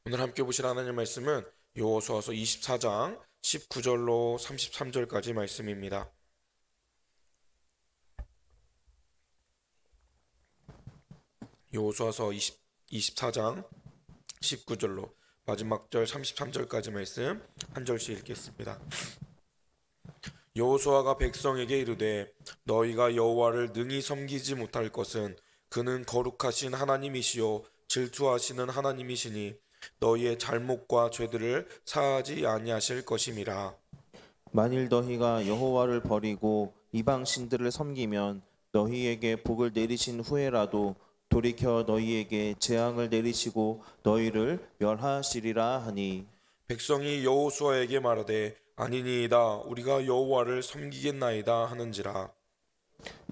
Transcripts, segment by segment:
오늘 함께 보실 하나님 말씀은 여호수아서 24장 19절로 33절까지 말씀입니다. 여호수아서 24장 19절로 마지막 절 33절까지 말씀 한 절씩 읽겠습니다. 여호수아가 백성에게 이르되 너희가 여호와를 능히 섬기지 못할 것은 그는 거룩하신 하나님이시요 질투하시는 하나님이시니 너희의 잘못과 죄들을 사하지 아니하실 것임이라. 만일 너희가 여호와를 버리고 이방 신들을 섬기면 너희에게 복을 내리신 후에라도 돌이켜 너희에게 재앙을 내리시고 너희를 멸하시리라 하니, 백성이 여호수아에게 말하되 아니니이다 우리가 여호와를 섬기겠나이다 하는지라.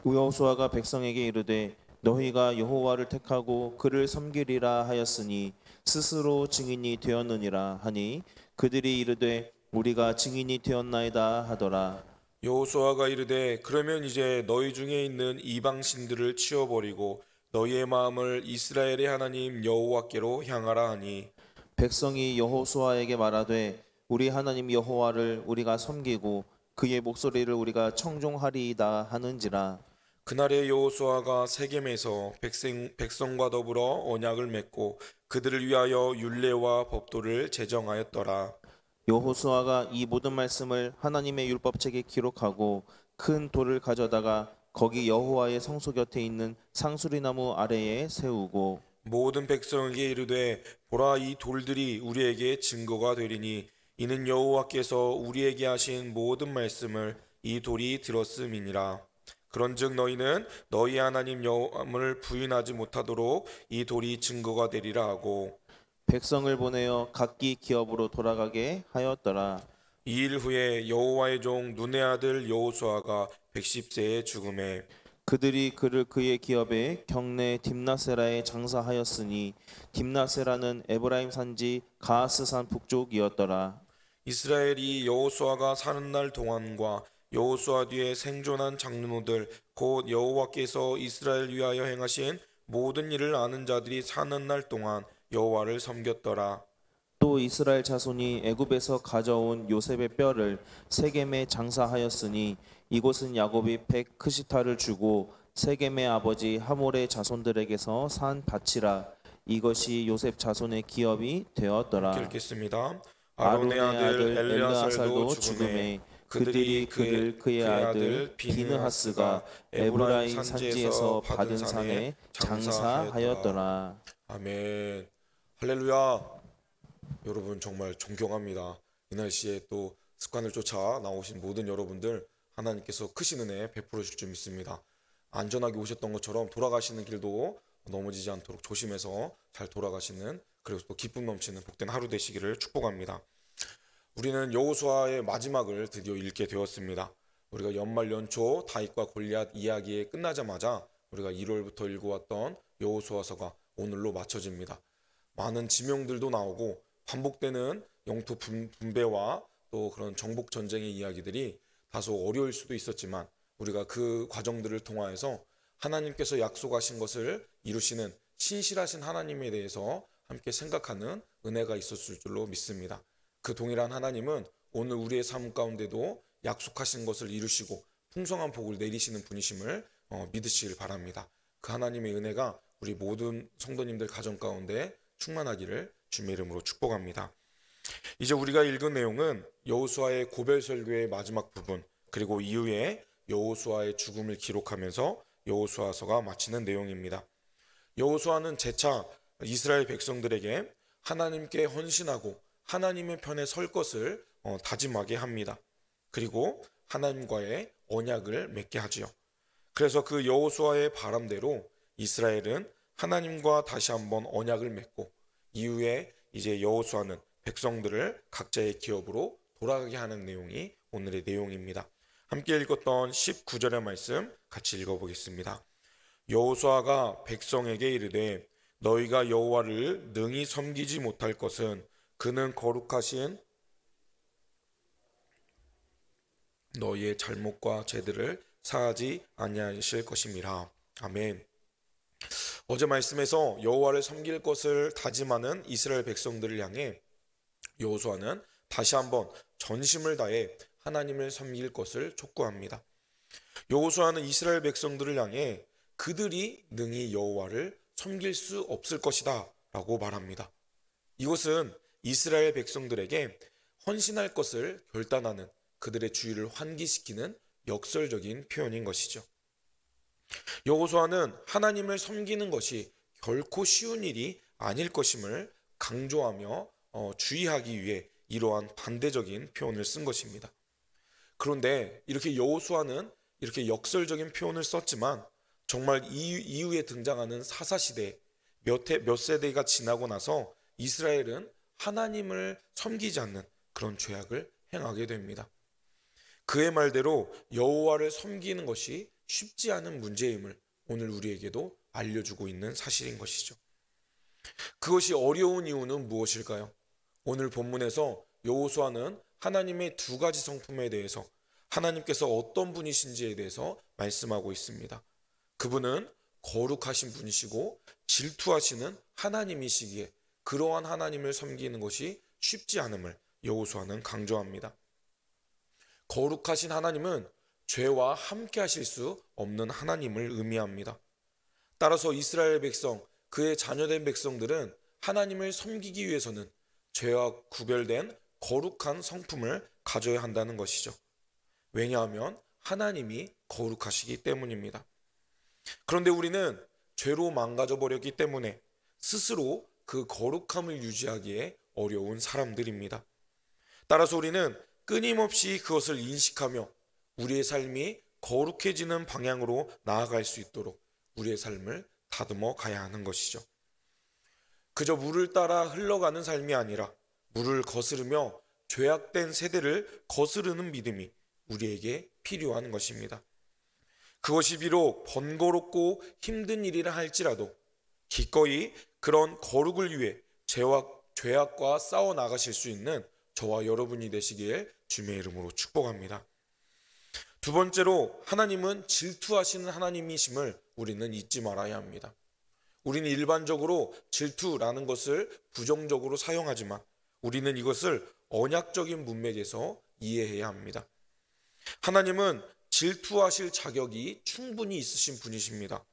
여호수아가 백성에게 이르되 너희가 여호와를 택하고 그를 섬기리라 하였으니 스스로 증인이 되었느니라 하니, 그들이 이르되 우리가 증인이 되었나이다 하더라. 여호수아가 이르되 그러면 이제 너희 중에 있는 이방 신들을 치워버리고 너희의 마음을 이스라엘의 하나님 여호와께로 향하라 하니, 백성이 여호수아에게 말하되 우리 하나님 여호와를 우리가 섬기고 그의 목소리를 우리가 청종하리이다 하는지라. 그날에 여호수아가 세겜에서 백성과 더불어 언약을 맺고 그들을 위하여 율례와 법도를 제정하였더라. 여호수아가 이 모든 말씀을 하나님의 율법책에 기록하고 큰 돌을 가져다가 거기 여호와의 성소 곁에 있는 상수리나무 아래에 세우고, 모든 백성에게 이르되 보라 이 돌들이 우리에게 증거가 되리니 이는 여호와께서 우리에게 하신 모든 말씀을 이 돌이 들었음이니라. 그런즉 너희는 너희 하나님 여호와를 부인하지 못하도록 이 돌이 증거가 되리라 하고, 백성을 보내어 각기 기업으로 돌아가게 하였더라. 이 일 후에 여호와의 종 눈의 아들 여호수아가 110세에 죽음에 그들이 그를 그의 기업에 경내 딥나세라에 장사하였으니 딥나세라는 에브라임 산지 가하스산 북쪽이었더라. 이스라엘이 여호수아가 사는 날 동안과 여호수아 뒤에 생존한 장로들 곧 여호와께서 이스라엘 위하여 행하신 모든 일을 아는 자들이 사는 날 동안 여호와를 섬겼더라. 또 이스라엘 자손이 애굽에서 가져온 요셉의 뼈를 세겜에 장사하였으니 이곳은 야곱이 백 크시타를 주고 세겜의 아버지 하몰의 자손들에게서 산 밭이라. 이것이 요셉 자손의 기업이 되었더라. 읽겠습니다. 아론의 아론의 아들 아들 엘르아살도 엘르아살도 죽음에 죽음에 그들이 그의 아들 비느하스가 에브라임 산지에서 받은 산에 장사하였더라. 아멘. 할렐루야. 여러분 정말 존경합니다. 이 날씨에 또 습관을 쫓아 나오신 모든 여러분들 하나님께서 크신 은혜 베풀어 주실 줄 믿습니다. 안전하게 오셨던 것처럼 돌아가시는 길도 넘어지지 않도록 조심해서 잘 돌아가시는, 그리고 또 기쁨 넘치는 복된 하루 되시기를 축복합니다. 우리는 여호수아의 마지막을 드디어 읽게 되었습니다. 우리가 연말 연초 다윗과 골리앗 이야기에 끝나자마자 우리가 1월부터 읽어왔던 여호수아서가 오늘로 마쳐집니다. 많은 지명들도 나오고 반복되는 영토 분배와 또 그런 정복 전쟁의 이야기들이 다소 어려울 수도 있었지만 우리가 그 과정들을 통하여서 하나님께서 약속하신 것을 이루시는 신실하신 하나님에 대해서 함께 생각하는 은혜가 있었을 줄로 믿습니다. 그 동일한 하나님은 오늘 우리의 삶 가운데도 약속하신 것을 이루시고 풍성한 복을 내리시는 분이심을 믿으시길 바랍니다. 그 하나님의 은혜가 우리 모든 성도님들 가정 가운데 충만하기를 주님의 이름으로 축복합니다. 이제 우리가 읽은 내용은 여호수아의 고별 설교의 마지막 부분, 그리고 이후에 여호수아의 죽음을 기록하면서 여호수아서가 마치는 내용입니다. 여호수아는 재차 이스라엘 백성들에게 하나님께 헌신하고 하나님의 편에 설 것을 다짐하게 합니다. 그리고 하나님과의 언약을 맺게 하지요. 그래서 그 여호수아의 바람대로 이스라엘은 하나님과 다시 한번 언약을 맺고 이후에 이제 여호수아는 백성들을 각자의 기업으로 돌아가게 하는 내용이 오늘의 내용입니다. 함께 읽었던 19절의 말씀 같이 읽어보겠습니다. 여호수아가 백성에게 이르되 너희가 여호와를 능히 섬기지 못할 것은 그는 거룩하신 너희의 잘못과 죄들을 사하지 아니하실 것임이라. 아멘. 어제 말씀에서 여호와를 섬길 것을 다짐하는 이스라엘 백성들을 향해 여호수아는 다시 한번 전심을 다해 하나님을 섬길 것을 촉구합니다. 여호수아는 이스라엘 백성들을 향해 그들이 능히 여호와를 섬길 수 없을 것이다 라고 말합니다. 이것은 이스라엘 백성들에게 헌신할 것을 결단하는 그들의 주의를 환기시키는 역설적인 표현인 것이죠. 여호수아는 하나님을 섬기는 것이 결코 쉬운 일이 아닐 것임을 강조하며 주의하기 위해 이러한 반대적인 표현을 쓴 것입니다. 그런데 이렇게 여호수아는 이렇게 역설적인 표현을 썼지만 정말 이후에 등장하는 사사시대 몇 세대가 지나고 나서 이스라엘은 하나님을 섬기지 않는 그런 죄악을 행하게 됩니다. 그의 말대로 여호와를 섬기는 것이 쉽지 않은 문제임을 오늘 우리에게도 알려주고 있는 사실인 것이죠. 그것이 어려운 이유는 무엇일까요? 오늘 본문에서 여호수아는 하나님의 두 가지 성품에 대해서 하나님께서 어떤 분이신지에 대해서 말씀하고 있습니다. 그분은 거룩하신 분이시고 질투하시는 하나님이시기에 그러한 하나님을 섬기는 것이 쉽지 않음을 여호수아는 강조합니다. 거룩하신 하나님은 죄와 함께 하실 수 없는 하나님을 의미합니다. 따라서 이스라엘 백성, 그의 자녀된 백성들은 하나님을 섬기기 위해서는 죄와 구별된 거룩한 성품을 가져야 한다는 것이죠. 왜냐하면 하나님이 거룩하시기 때문입니다. 그런데 우리는 죄로 망가져 버렸기 때문에 스스로 그 거룩함을 유지하기에 어려운 사람들입니다. 따라서 우리는 끊임없이 그것을 인식하며 우리의 삶이 거룩해지는 방향으로 나아갈 수 있도록 우리의 삶을 다듬어 가야 하는 것이죠. 그저 물을 따라 흘러가는 삶이 아니라 물을 거스르며 죄악된 세대를 거스르는 믿음이 우리에게 필요한 것입니다. 그것이 비록 번거롭고 힘든 일이라 할지라도 기꺼이 그런 거룩을 위해 죄악과 싸워 나가실 수 있는 저와 여러분이 되시길 주님의 이름으로 축복합니다. 두 번째로 하나님은 질투하시는 하나님이심을 우리는 잊지 말아야 합니다. 우리는 일반적으로 질투라는 것을 부정적으로 사용하지만 우리는 이것을 언약적인 문맥에서 이해해야 합니다. 하나님은 질투하실 자격이 충분히 있으신 분이십니다.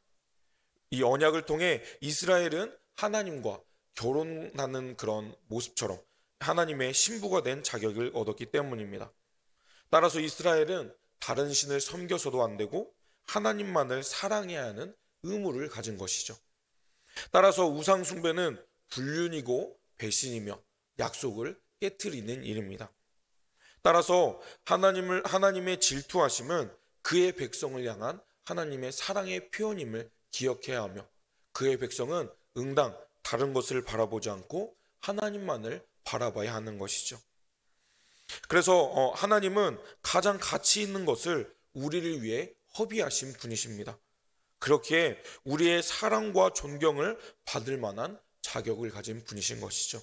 이 언약을 통해 이스라엘은 하나님과 결혼하는 그런 모습처럼 하나님의 신부가 된 자격을 얻었기 때문입니다. 따라서 이스라엘은 다른 신을 섬겨서도 안 되고 하나님만을 사랑해야 하는 의무를 가진 것이죠. 따라서 우상 숭배는 불륜이고 배신이며 약속을 깨트리는 일입니다. 따라서 하나님의 질투하심은 그의 백성을 향한 하나님의 사랑의 표현임을 기억해야 하며 그의 백성은 응당 다른 것을 바라보지 않고 하나님만을 바라봐야 하는 것이죠. 그래서 하나님은 가장 가치 있는 것을 우리를 위해 허비하신 분이십니다. 그렇기에 우리의 사랑과 존경을 받을 만한 자격을 가진 분이신 것이죠.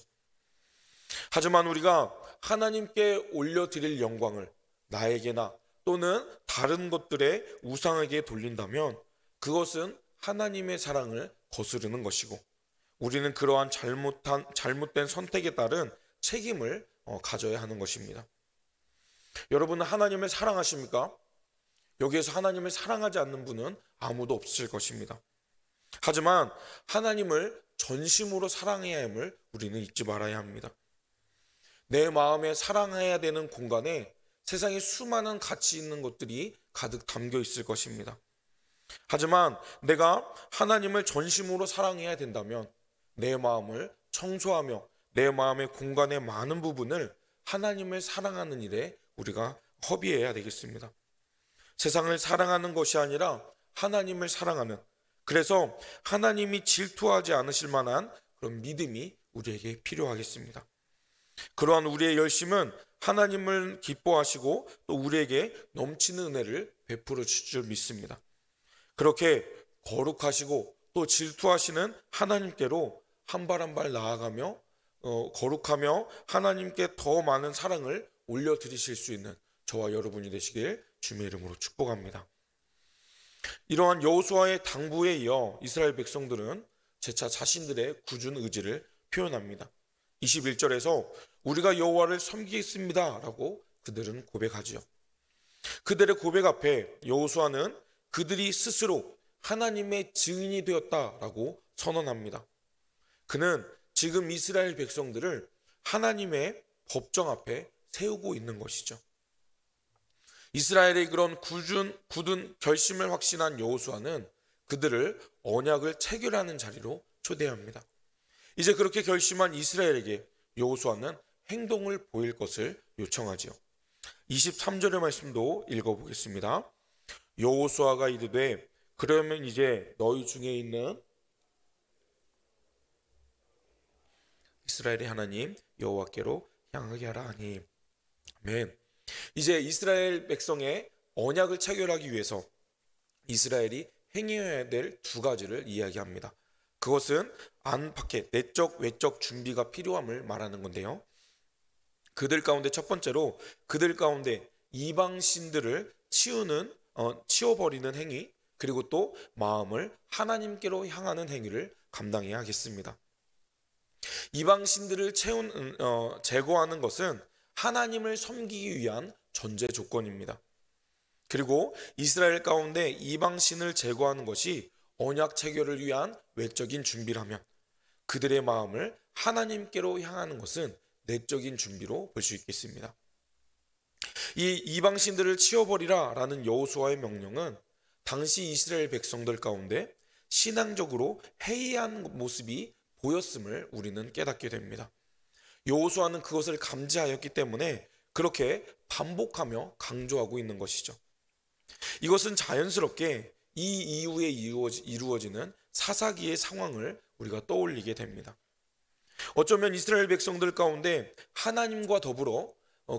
하지만 우리가 하나님께 올려드릴 영광을 나에게나 또는 다른 것들의 우상에게 돌린다면 그것은 하나님의 사랑을 거스르는 것이고 우리는 그러한 잘못된 선택에 따른 책임을 가져야 하는 것입니다. 여러분은 하나님을 사랑하십니까? 여기에서 하나님을 사랑하지 않는 분은 아무도 없을 것입니다. 하지만 하나님을 전심으로 사랑해야 함을 우리는 잊지 말아야 합니다. 내 마음에 사랑해야 되는 공간에 세상에 수많은 가치 있는 것들이 가득 담겨 있을 것입니다. 하지만 내가 하나님을 전심으로 사랑해야 된다면 내 마음을 청소하며 내 마음의 공간의 많은 부분을 하나님을 사랑하는 일에 우리가 허비해야 되겠습니다. 세상을 사랑하는 것이 아니라 하나님을 사랑하는, 그래서 하나님이 질투하지 않으실 만한 그런 믿음이 우리에게 필요하겠습니다. 그러한 우리의 열심은 하나님을 기뻐하시고 또 우리에게 넘치는 은혜를 베풀어 주실 줄 믿습니다. 그렇게 거룩하시고 또 질투하시는 하나님께로 한 발 한 발 나아가며 거룩하며 하나님께 더 많은 사랑을 올려드리실 수 있는 저와 여러분이 되시길 주님의 이름으로 축복합니다. 이러한 여호수아의 당부에 이어 이스라엘 백성들은 재차 자신들의 굳은 의지를 표현합니다. 21절에서 우리가 여호와를 섬기겠습니다라고 그들은 고백하지요. 그들의 고백 앞에 여호수아는 그들이 스스로 하나님의 증인이 되었다라고 선언합니다. 그는 지금 이스라엘 백성들을 하나님의 법정 앞에 세우고 있는 것이죠. 이스라엘의 그런 굳은 결심을 확신한 여호수아는 그들을 언약을 체결하는 자리로 초대합니다. 이제 그렇게 결심한 이스라엘에게 여호수아는 행동을 보일 것을 요청하지요. 23절의 말씀도 읽어보겠습니다. 여호수아가 이르되 그러면 이제 너희 중에 있는 이스라엘의 하나님 여호와께로 향하게 하라 하니. 아멘. 이제 이스라엘 백성의 언약을 체결하기 위해서 이스라엘이 행해야 될 두 가지를 이야기합니다. 그것은 안팎의 내적 외적 준비가 필요함을 말하는 건데요. 그들 가운데 첫 번째로 그들 가운데 이방 신들을 치워버리는 행위, 그리고 또 마음을 하나님께로 향하는 행위를 감당해야 하겠습니다. 이방 신들을 제거하는 것은 하나님을 섬기기 위한 전제 조건입니다. 그리고 이스라엘 가운데 이방 신을 제거하는 것이 언약 체결을 위한 외적인 준비라면 그들의 마음을 하나님께로 향하는 것은 내적인 준비로 볼 수 있겠습니다. 이 이방 신들을 치워버리라 라는 여호수아의 명령은 당시 이스라엘 백성들 가운데 신앙적으로 해이한 모습이 보였음을 우리는 깨닫게 됩니다. 여호수아는 그것을 감지하였기 때문에 그렇게 반복하며 강조하고 있는 것이죠. 이것은 자연스럽게 이 이후에 이루어지는 사사기의 상황을 우리가 떠올리게 됩니다. 어쩌면 이스라엘 백성들 가운데 하나님과 더불어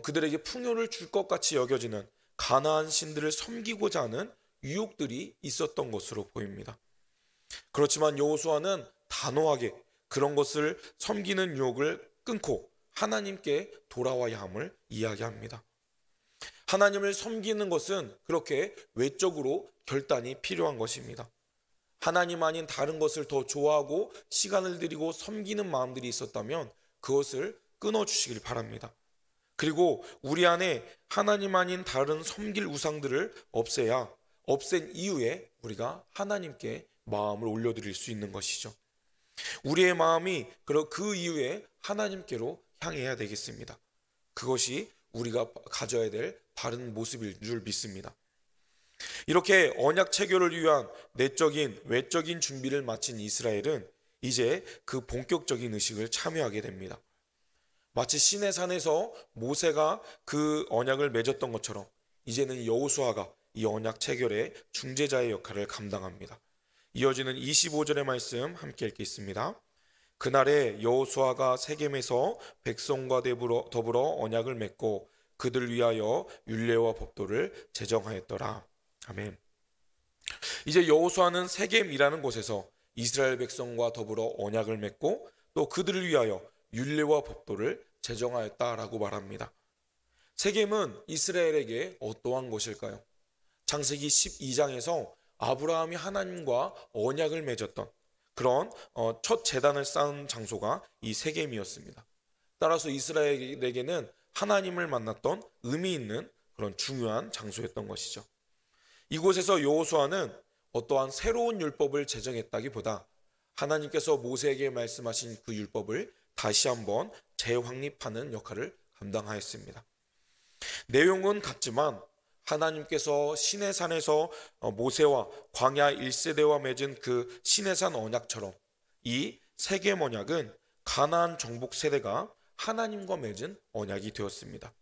그들에게 풍요를 줄 것 같이 여겨지는 가나안 신들을 섬기고자 하는 유혹들이 있었던 것으로 보입니다. 그렇지만 여호수아는 단호하게 그런 것을 섬기는 유혹을 끊고 하나님께 돌아와야 함을 이야기합니다. 하나님을 섬기는 것은 그렇게 외적으로 결단이 필요한 것입니다. 하나님 아닌 다른 것을 더 좋아하고 시간을 들이고 섬기는 마음들이 있었다면 그것을 끊어주시길 바랍니다. 그리고 우리 안에 하나님 아닌 다른 섬길 우상들을 없앤 이후에 우리가 하나님께 마음을 올려드릴 수 있는 것이죠. 우리의 마음이 그 이후에 하나님께로 향해야 되겠습니다. 그것이 우리가 가져야 될 바른 모습일 줄 믿습니다. 이렇게 언약 체결을 위한 내적인 외적인 준비를 마친 이스라엘은 이제 그 본격적인 의식을 참여하게 됩니다. 마치 시내산에서 모세가 그 언약을 맺었던 것처럼 이제는 여호수아가 이 언약 체결의 중재자의 역할을 감당합니다. 이어지는 25절의 말씀 함께 읽겠습니다. 그날에 여호수아가 세겜에서 백성과 더불어 언약을 맺고 그들 위하여 율례와 법도를 제정하였더라. 아멘. 이제 여호수아는 세겜이라는 곳에서 이스라엘 백성과 더불어 언약을 맺고 또 그들을 위하여 율례와 법도를 제정하였다라고 말합니다. 세겜은 이스라엘에게 어떠한 곳일까요? 창세기 12장에서 아브라함이 하나님과 언약을 맺었던 그런 첫 제단을 쌓은 장소가 이 세겜이었습니다. 따라서 이스라엘에게는 하나님을 만났던 의미 있는 그런 중요한 장소였던 것이죠. 이곳에서 여호수아는 어떠한 새로운 율법을 제정했다기보다 하나님께서 모세에게 말씀하신 그 율법을 다시 한번 재확립하는 역할을 감당하였습니다. 내용은 같지만 하나님께서 시내산에서 모세와 광야 1세대와 맺은 그 시내산 언약처럼 이 세겜 언약은 가나안 정복 세대가 하나님과 맺은 언약이 되었습니다.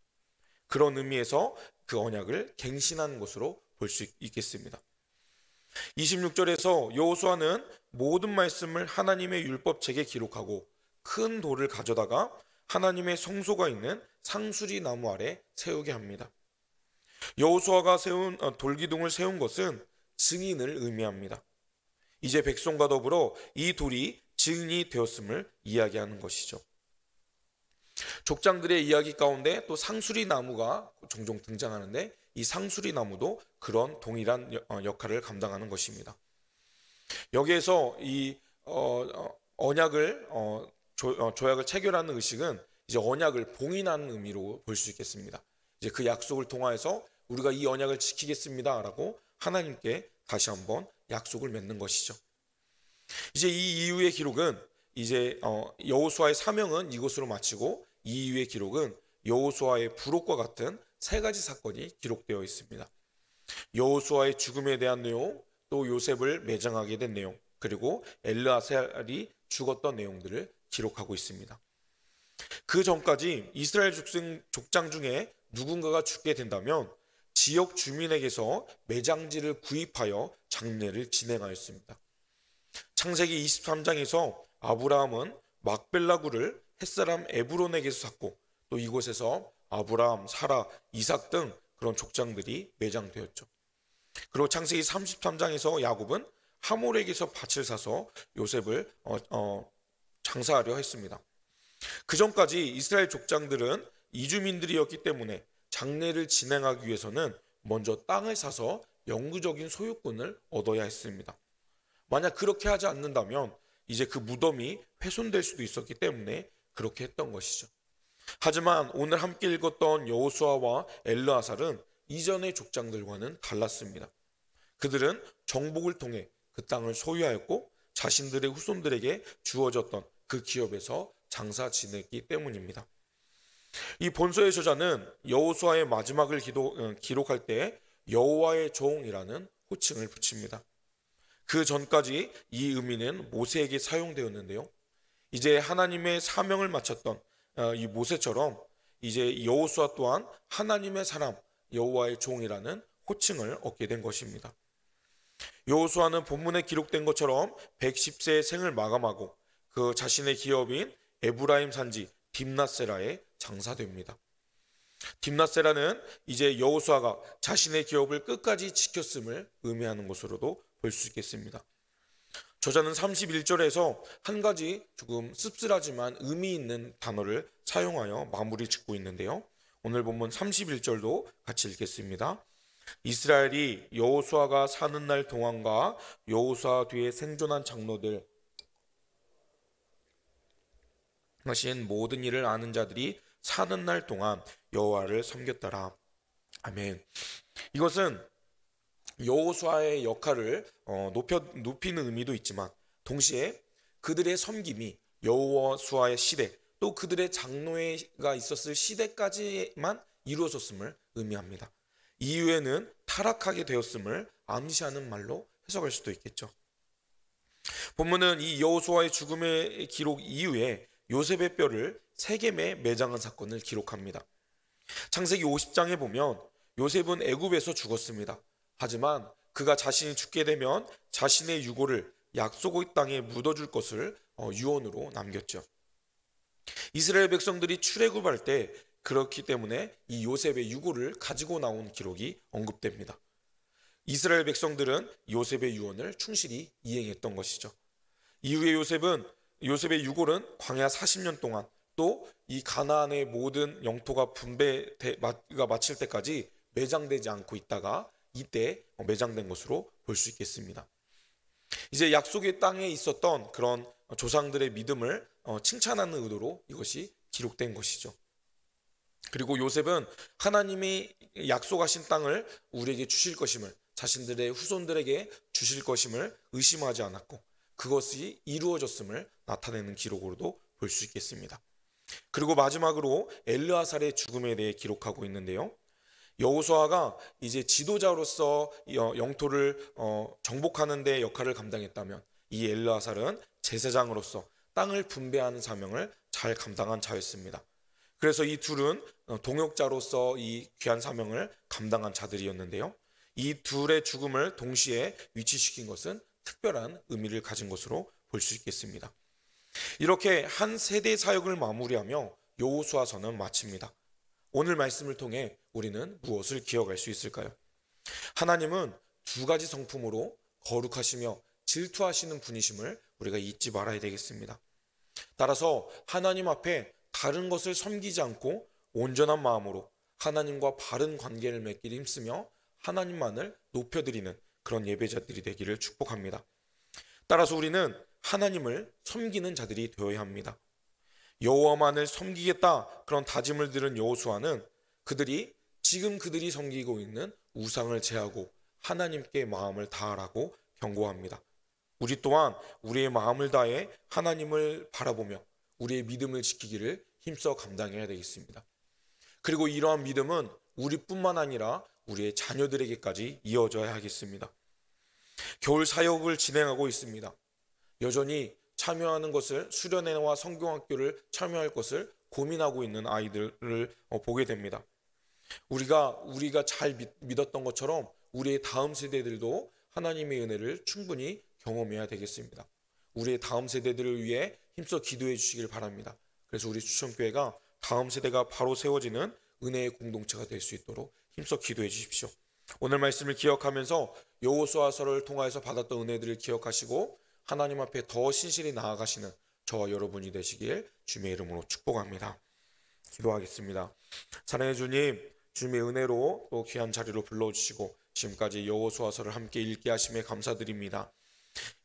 그런 의미에서 그 언약을 갱신한 것으로 볼 수 있겠습니다. 26절에서 여호수아는 모든 말씀을 하나님의 율법책에 기록하고 큰 돌을 가져다가 하나님의 성소가 있는 상수리 나무 아래 세우게 합니다. 여호수아가 세운 돌기둥을 세운 것은 증인을 의미합니다. 이제 백성과 더불어 이 돌이 증인이 되었음을 이야기하는 것이죠. 족장들의 이야기 가운데 또 상수리 나무가 종종 등장하는데 이 상수리 나무도 그런 동일한 역할을 감당하는 것입니다. 여기에서 이 언약을 조약을 체결하는 의식은 이제 언약을 봉인하는 의미로 볼 수 있겠습니다. 이제 그 약속을 통하여서 우리가 이 언약을 지키겠습니다라고 하나님께 다시 한번 약속을 맺는 것이죠. 이제 이 이후의 기록은 이제 여호수아의 사명은 이것으로 마치고 이 이후의 기록은 여호수아의 부록과 같은 세 가지 사건이 기록되어 있습니다. 여호수아의 죽음에 대한 내용, 또 요셉을 매장하게 된 내용, 그리고 엘르아살이 죽었던 내용들을 기록하고 있습니다. 그 전까지 이스라엘 족장 중에 누군가가 죽게 된다면 지역 주민에게서 매장지를 구입하여 장례를 진행하였습니다. 창세기 23장에서 아브라함은 막벨라구를 햇사람 에브론에게서 샀고 또 이곳에서 아브라함, 사라, 이삭 등 그런 족장들이 매장되었죠. 그리고 창세기 33장에서 야곱은 하몰에게서 밭을 사서 요셉을 장사하려 했습니다. 그 전까지 이스라엘 족장들은 이주민들이었기 때문에 장례를 진행하기 위해서는 먼저 땅을 사서 영구적인 소유권을 얻어야 했습니다. 만약 그렇게 하지 않는다면 이제 그 무덤이 훼손될 수도 있었기 때문에 그렇게 했던 것이죠. 하지만 오늘 함께 읽었던 여호수아와 엘르아살은 이전의 족장들과는 달랐습니다. 그들은 정복을 통해 그 땅을 소유하였고 자신들의 후손들에게 주어졌던 그 기업에서 장사 지냈기 때문입니다. 이 본서의 저자는 여호수아의 마지막을 기록할 때 여호와의 종이라는 호칭을 붙입니다. 그 전까지 이 의미는 모세에게 사용되었는데요. 이제 하나님의 사명을 마쳤던 이 모세처럼 이제 여호수아 또한 하나님의 사람, 여호와의 종이라는 호칭을 얻게 된 것입니다. 여호수아는 본문에 기록된 것처럼 110세의 생을 마감하고 그 자신의 기업인 에브라임 산지 딥낫세라에 장사됩니다. 딥낫세라는 이제 여호수아가 자신의 기업을 끝까지 지켰음을 의미하는 것으로도 볼 수 있겠습니다. 저자는 31절에서 한 가지 조금 씁쓸하지만 의미 있는 단어를 사용하여 마무리 짓고 있는데요. 오늘 본문 31절도 같이 읽겠습니다. 이스라엘이 여호수아가 사는 날 동안과 여호수아 뒤에 생존한 장로들 하신 모든 일을 아는 자들이 사는 날 동안 여호와를 섬겼더라. 아멘. 이것은 여호수아의 역할을 높이는 의미도 있지만 동시에 그들의 섬김이 여호수아의 시대 또 그들의 장로가 있었을 시대까지만 이루어졌음을 의미합니다. 이후에는 타락하게 되었음을 암시하는 말로 해석할 수도 있겠죠. 본문은 이 여호수아의 죽음의 기록 이후에 요셉의 뼈를 세겜에 매장한 사건을 기록합니다. 창세기 50장에 보면 요셉은 애굽에서 죽었습니다. 하지만 그가 자신이 죽게 되면 자신의 유골을 약속의 땅에 묻어줄 것을 유언으로 남겼죠. 이스라엘 백성들이 출애굽할 때 그렇기 때문에 이 요셉의 유골을 가지고 나온 기록이 언급됩니다. 이스라엘 백성들은 요셉의 유언을 충실히 이행했던 것이죠. 이후에 요셉의 유골은 광야 40년 동안 또 이 가나안의 모든 영토가 분배가 마칠 때까지 매장되지 않고 있다가 이때 매장된 것으로 볼 수 있겠습니다. 이제 약속의 땅에 있었던 그런 조상들의 믿음을 칭찬하는 의도로 이것이 기록된 것이죠. 그리고 요셉은 하나님이 약속하신 땅을 우리에게 주실 것임을, 자신들의 후손들에게 주실 것임을 의심하지 않았고 그것이 이루어졌음을 나타내는 기록으로도 볼 수 있겠습니다. 그리고 마지막으로 엘르아살의 죽음에 대해 기록하고 있는데요. 여호수아가 이제 지도자로서 영토를 정복하는 데 역할을 감당했다면 이 엘르아살은 제사장으로서 땅을 분배하는 사명을 잘 감당한 자였습니다. 그래서 이 둘은 동역자로서 이 귀한 사명을 감당한 자들이었는데요. 이 둘의 죽음을 동시에 위치시킨 것은 특별한 의미를 가진 것으로 볼 수 있겠습니다. 이렇게 한 세대 사역을 마무리하며 여호수아서는 마칩니다. 오늘 말씀을 통해 우리는 무엇을 기억할 수 있을까요? 하나님은 두 가지 성품으로 거룩하시며 질투하시는 분이심을 우리가 잊지 말아야 되겠습니다. 따라서 하나님 앞에 다른 것을 섬기지 않고 온전한 마음으로 하나님과 바른 관계를 맺기 힘쓰며 하나님만을 높여드리는 그런 예배자들이 되기를 축복합니다. 따라서 우리는 하나님을 섬기는 자들이 되어야 합니다. 여호와만을 섬기겠다 그런 다짐을 들은 여호수아는 지금 그들이 섬기고 있는 우상을 제하고 하나님께 마음을 다하라고 경고합니다. 우리 또한 우리의 마음을 다해 하나님을 바라보며 우리의 믿음을 지키기를 힘써 감당해야 되겠습니다. 그리고 이러한 믿음은 우리뿐만 아니라 우리의 자녀들에게까지 이어져야 하겠습니다. 겨울 사역을 진행하고 있습니다. 여전히 참여하는 것을 수련회와 성경학교를 참여할 것을 고민하고 있는 아이들을 보게 됩니다. 우리가 잘 믿었던 것처럼 우리의 다음 세대들도 하나님의 은혜를 충분히 경험해야 되겠습니다. 우리의 다음 세대들을 위해 힘써 기도해 주시길 바랍니다. 그래서 우리 추천교회가 다음 세대가 바로 세워지는 은혜의 공동체가 될 수 있도록 힘써 기도해 주십시오. 오늘 말씀을 기억하면서 여호수아서를 통하여서 받았던 은혜들을 기억하시고 하나님 앞에 더 신실히 나아가시는 저와 여러분이 되시길 주님의 이름으로 축복합니다. 기도하겠습니다. 사랑해 주님, 주님의 은혜로 또 귀한 자리로 불러주시고 지금까지 여호수아서를 함께 읽게 하심에 감사드립니다.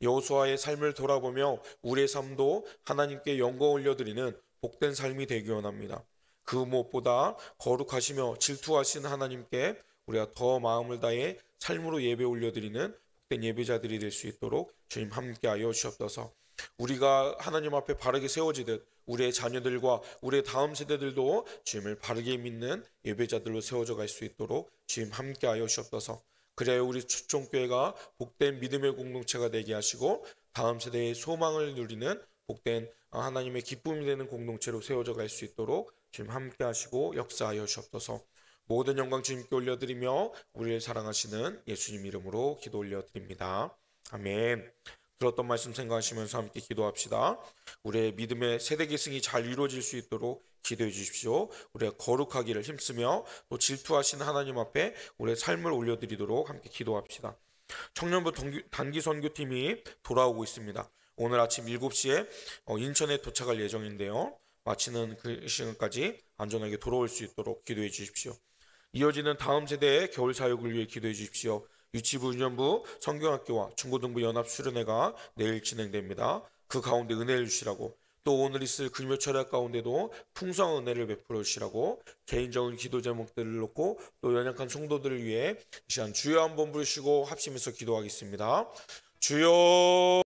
여호수아의 삶을 돌아보며 우리의 삶도 하나님께 영광 올려드리는 복된 삶이 되기 원합니다. 그 무엇보다 거룩하시며 질투하신 하나님께 우리가 더 마음을 다해 삶으로 예배 올려드리는 복된 예배자들이 될 수 있도록 주님 함께하여 주옵소서. 우리가 하나님 앞에 바르게 세워지듯 우리의 자녀들과 우리의 다음 세대들도 주님을 바르게 믿는 예배자들로 세워져 갈 수 있도록 주님 함께하여 주옵소서. 그래야 우리 추천교회가 복된 믿음의 공동체가 되게 하시고 다음 세대의 소망을 누리는 복된 하나님의 기쁨이 되는 공동체로 세워져 갈 수 있도록 주님 함께 하시고 역사하여 주옵소서. 모든 영광 주님께 올려드리며 우리를 사랑하시는 예수님 이름으로 기도 올려드립니다. 아멘. 들었던 말씀 생각하시면서 함께 기도합시다. 우리의 믿음의 세대 계승이 잘 이루어질 수 있도록 기도해 주십시오. 우리가 거룩하기를 힘쓰며 또 질투하신 하나님 앞에 우리의 삶을 올려드리도록 함께 기도합시다. 청년부 단기 선교팀이 돌아오고 있습니다. 오늘 아침 7시에 인천에 도착할 예정인데요. 마치는 그 시간까지 안전하게 돌아올 수 있도록 기도해 주십시오. 이어지는 다음 세대의 겨울 사역을 위해 기도해 주십시오. 유치부, 유년부, 성경학교와 중고등부 연합 수련회가 내일 진행됩니다. 그 가운데 은혜를 주시라고, 또 오늘 있을 금요 철학 가운데도 풍성한 은혜를 베풀어 주시라고 개인적인 기도 제목들을 놓고 또 연약한 성도들을 위해 이 시간 주여 한번 부르시고 합심해서 기도하겠습니다. 주여.